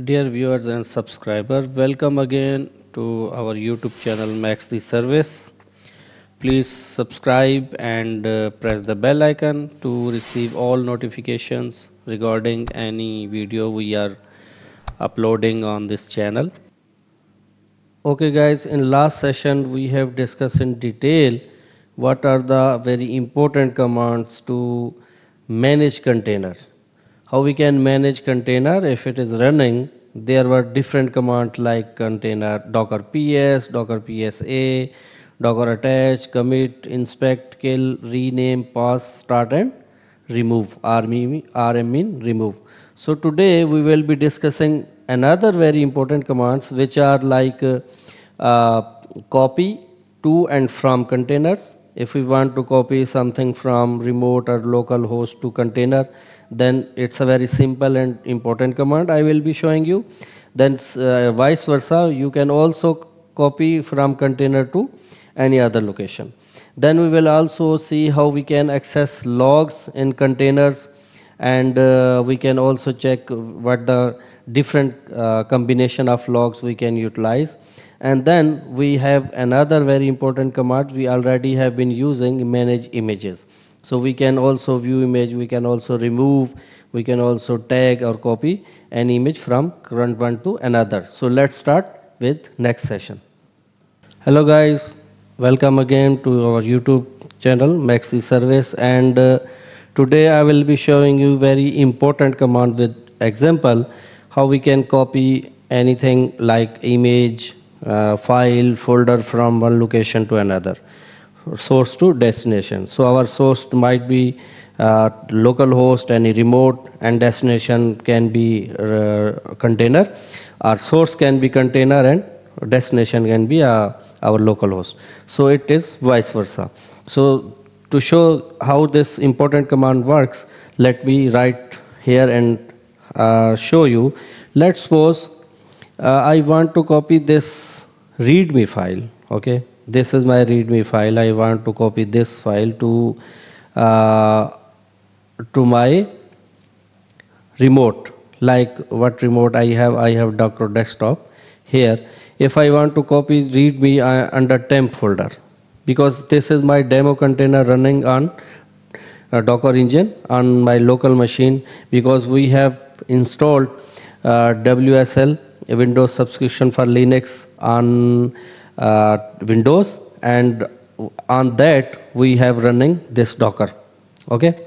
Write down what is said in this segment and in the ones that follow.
Dear viewers and subscribers, welcome again to our YouTube channel Max the Service. Please subscribe and press the bell icon to receive all notifications regarding any video we are uploading on this channel. Okay guys, in last session we have discussed in detail what are the very important commands to manage container. How we can manage container if it is running. There were different commands like container docker ps, docker psa, docker attach, commit, inspect, kill, rename, pass, start and remove. rm mean remove. So today we will be discussing another very important commands which are like uh, copy to and from containers. If we want to copy something from remote or local host to container, then it's a very simple and important command I will be showing you. Then vice versa, you can also copy from container to any other location. Then we will also see how we can access logs in containers, and we can also check what the different combination of logs we can utilize. And then we have another very important command we already have been using, manage images. So we can also view image, we can also remove, we can also tag or copy an image from current one to another. So let's start with next session. Hello guys, welcome again to our YouTube channel Maxi Service, and today I will be showing you very important command with example how we can copy anything like image, file, folder from one location to another, source to destination. So our source might be local host, any remote, and destination can be container. Our source can be container and destination can be our local host. So it is vice versa. So to show how this important command works, let me write here and show you. Let's suppose I want to copy this readme file. Okay, this is my readme file. I want to copy this file uh, to my remote. Like what remote I have Docker desktop here. If I want to copy readme under temp folder, because this is my demo container running on Docker engine on my local machine, because we have installed WSL, a Windows subscription for Linux on Windows, and on that we have running this Docker. Okay,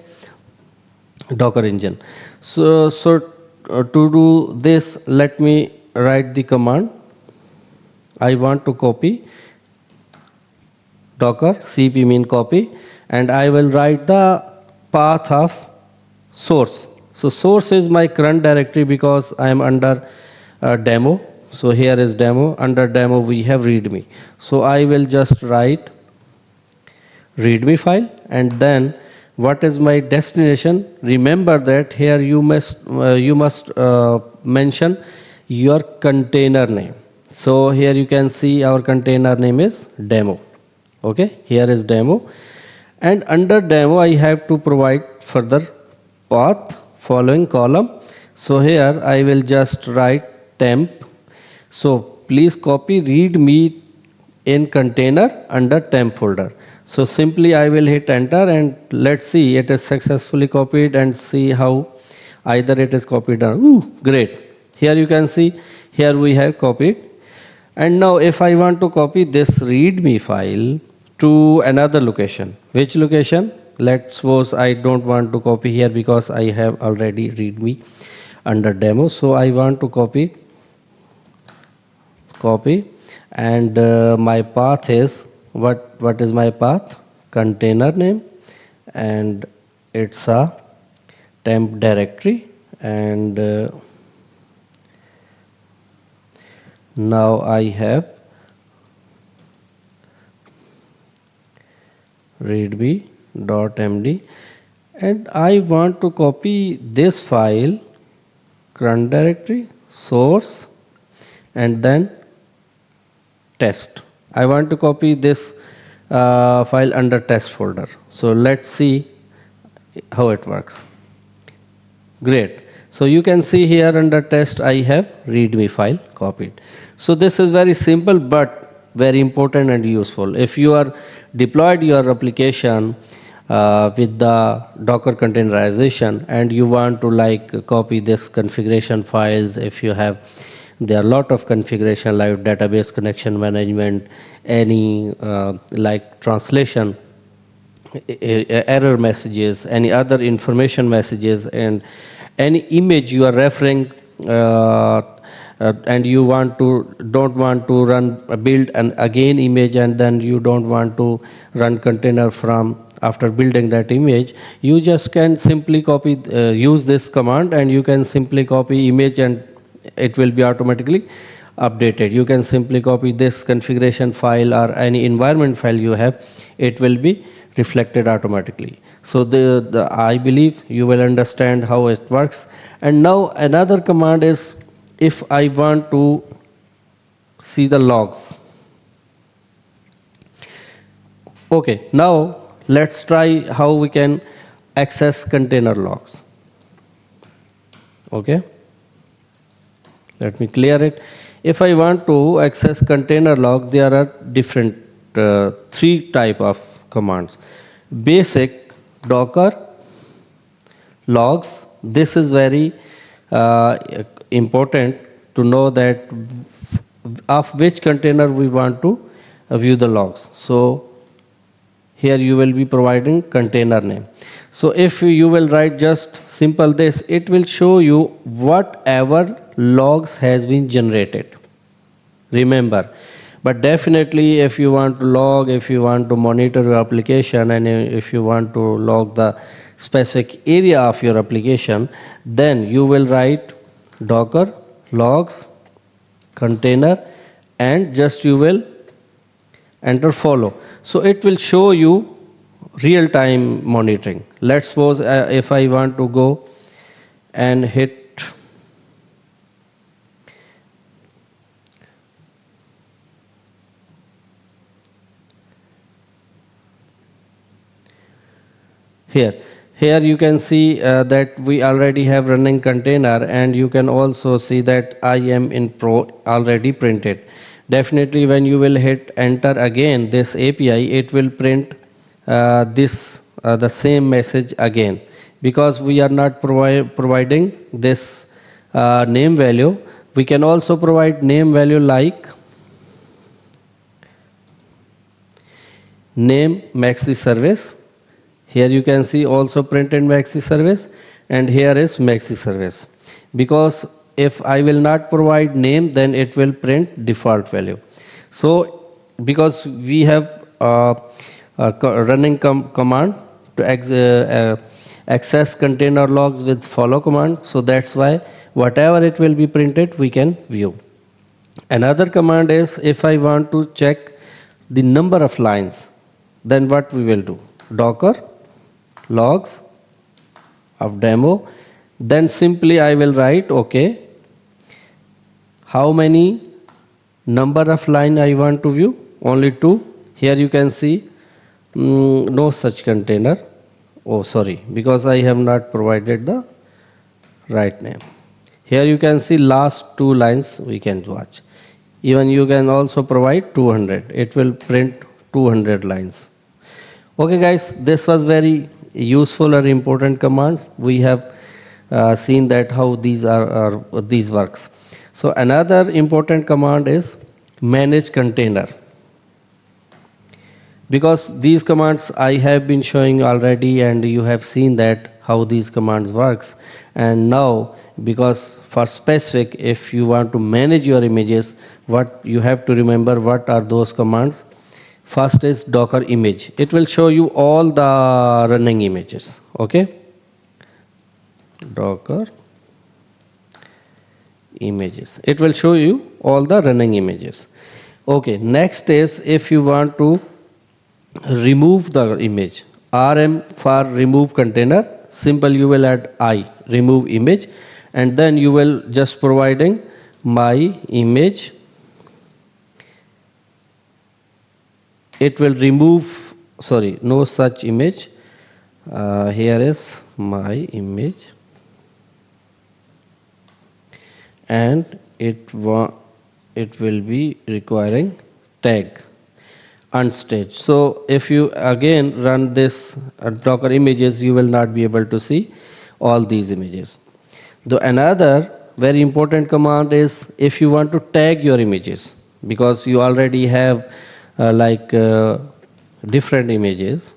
Docker engine. To do this, let me write the command. I want to copy Docker cp mean copy, and I will write the path of source. So source is my current directory because I am under demo. So here is demo. Under demo we have readme. So I will just write readme file, and then what is my destination. Remember that here you must mention your container name. So here you can see our container name is demo. Okay, here is demo, and under demo I have to provide further path following column. So here I will just write temp. So please copy readme in container under temp folder. So simply I will hit enter, and let's see it is successfully copied, and see how either it is copied or great. Here you can see, here we have copied. And now if I want to copy this readme file to another location, which location? Let's suppose I don't want to copy here because I have already readme under demo. So I want to copy, and my path is what is my path? Container name, and it's a temp directory, and now I have readme.md, and I want to copy this file, current directory, source, and then test. I want to copy this file under test folder. So let's see how it works. Great. So you can see here under test I have readme file copied. So this is very simple but very important and useful. If you are deployed your application with the Docker containerization and you want to like copy this configuration files, if you have there are a lot of configuration like database connection management, any like translation error messages, any other information messages, and any image you are referring, and you want to don't want to run build an again image, and then you don't want to run container from after building that image, you just can simply copy use this command, and you can simply copy image and it will be automatically updated. You can simply copy this configuration file or any environment file you have, it will be reflected automatically. So I believe you will understand how it works. And now another command is, if I want to see the logs. Okay, now let's try how we can access container logs. Okay, let me clear it. If I want to access container log, there are different three type of commands. Basic Docker logs. This is very important to know that of which container we want to view the logs. So here you will be providing container name. So if you will write just simple this, it will show you whatever logs has been generated. Remember, but definitely if you want to log, if you want to monitor your application, and if you want to log the specific area of your application, then you will write docker logs container, and just you will enter follow. So it will show you real time monitoring. Let's suppose if I want to go and hit here, you can see that we already have running container, and you can also see that I am in pro already printed. Definitely when you will hit enter again this API, it will print this the same message again, because we are not providing this name value. We can also provide name value like name maxi service. Here you can see also printed maxi service, and here is maxi service. Because if I will not provide name, then it will print default value. So because we have running command to access container logs with follow command, so that's why whatever it will be printed we can view. Another command is, if I want to check the number of lines, then what we will do? Docker logs of demo. Then simply I will write, okay, how many number of line I want to view? Only two. Here you can see no such container. Oh, sorry, because I have not provided the right name. Here you can see last two lines we can watch. Even you can also provide 200. It will print 200 lines. Okay guys, this was very useful or important commands. We have seen that how these works. So another important command is manage container, because these commands I have been showing already, and you have seen that how these commands works. And now, because for specific, if you want to manage your images, what you have to remember, what are those commands? First is docker image. It will show you all the running images. Okay, docker images, it will show you all the running images. Okay, next is, if you want to remove the image, rm for remove container, simple you will add I remove image, and then you will just providing my image. It will remove, sorry, no such image. Here is my image. and it will be requiring tag unstaged. So if you again run this Docker images, you will not be able to see all these images. The another very important command is if you want to tag your images, because you already have different images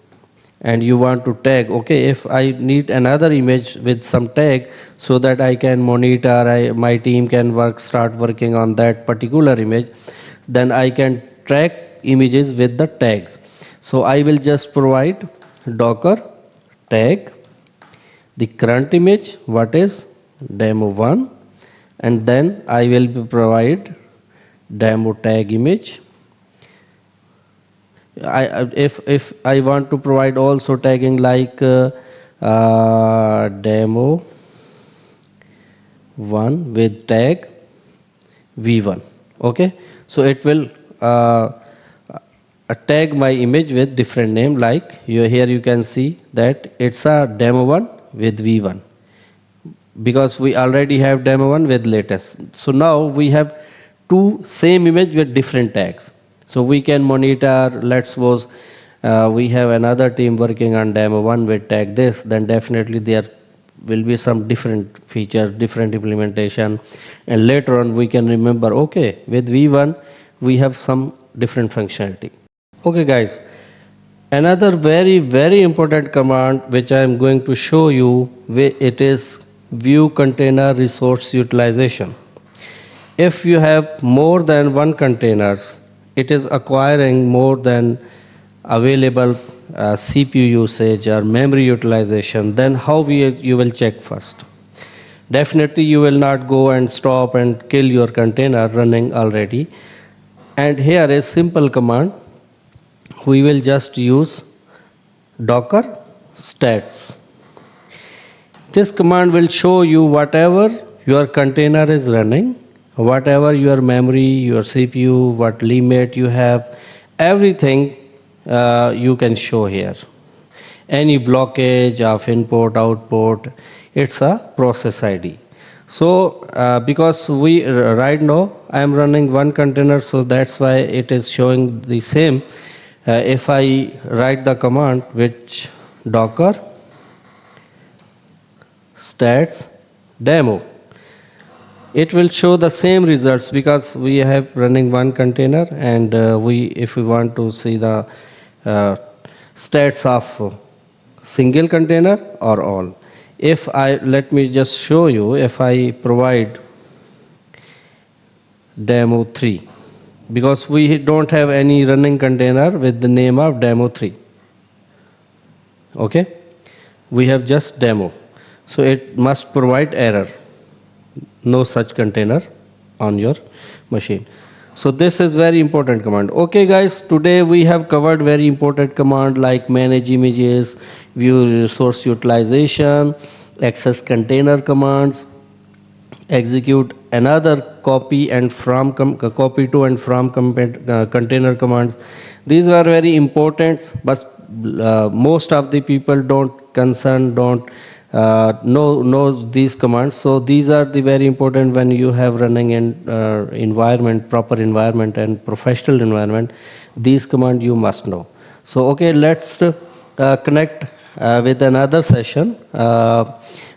and you want to tag, okay, if I need another image with some tag so that I can monitor, my team can start working on that particular image, then I can track images with the tags. So I will just provide docker tag the current image, what is demo1, and then I will provide demo tag image. If I want to provide also tagging like demo 1 with tag v1, okay, so it will tag my image with different name, like here you can see that it's a demo 1 with v1, because we already have demo 1 with latest. So now we have two same image with different tags. So we can monitor, let's suppose we have another team working on demo 1 with tag this, then definitely there will be some different feature, different implementation, and later on we can remember, okay, with v1 we have some different functionality. Okay guys, another very important command which I am going to show you, it is view container resource utilization. If you have more than one containers, it is acquiring more than available CPU usage or memory utilization, then how you will check first? Definitely you will not go and stop and kill your container running already. And here is simple command. We will just use docker stats. This command will show you whatever your container is running, whatever your memory, your CPU, what limit you have, everything you can show here. Any blockage of input, output, it's a process ID. So because we right now I am running one container, so that's why it is showing the same. If I write the command which docker stats demo, it will show the same results because we have running one container, and we if we want to see the uh, stats of single container or all. If I let me just show you, if I provide demo 3, because we don't have any running container with the name of demo 3, okay, we have just demo, so it must provide error, no such container on your machine. So this is very important command. Okay guys, today we have covered very important command like manage images, view resource utilization, access container commands, execute another copy and from copy to and from container commands. These are very important, but most of the people don't know these commands. So these are the very important when you have running in environment, proper environment and professional environment. These command you must know. So okay, let's connect with another session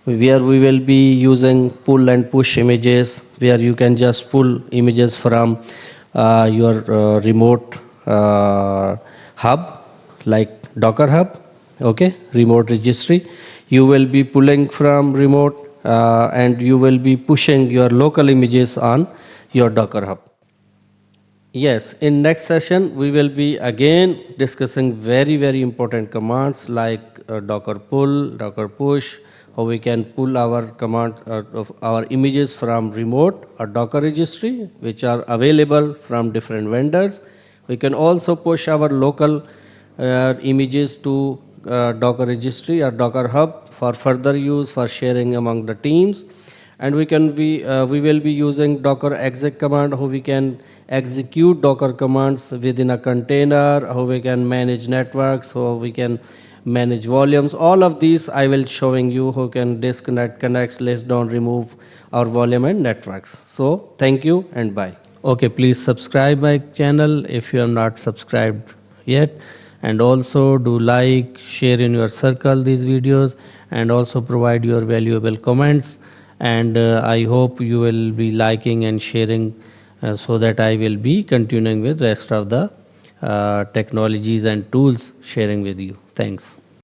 where we will be using pull and push images, where you can just pull images from your remote hub like Docker hub, okay, remote registry. You will be pulling from remote and you will be pushing your local images on your Docker hub. Yes, in next session we will be again discussing very important commands like docker pull, docker push, how we can pull our command of our images from remote or Docker registry which are available from different vendors. We can also push our local images to Docker registry or Docker hub for further use for sharing among the teams. And we will be using docker exec command, how we can execute docker commands within a container, how we can manage networks, how we can manage volumes. All of these I will showing you who can disconnect, connect, list down, remove our volume and networks. So thank you and bye. Okay, please subscribe my channel if you have not subscribed yet, and also do like, share in your circle these videos, and also provide your valuable comments. And I hope you will be liking and sharing, so that I will be continuing with rest of the technologies and tools sharing with you. Thanks.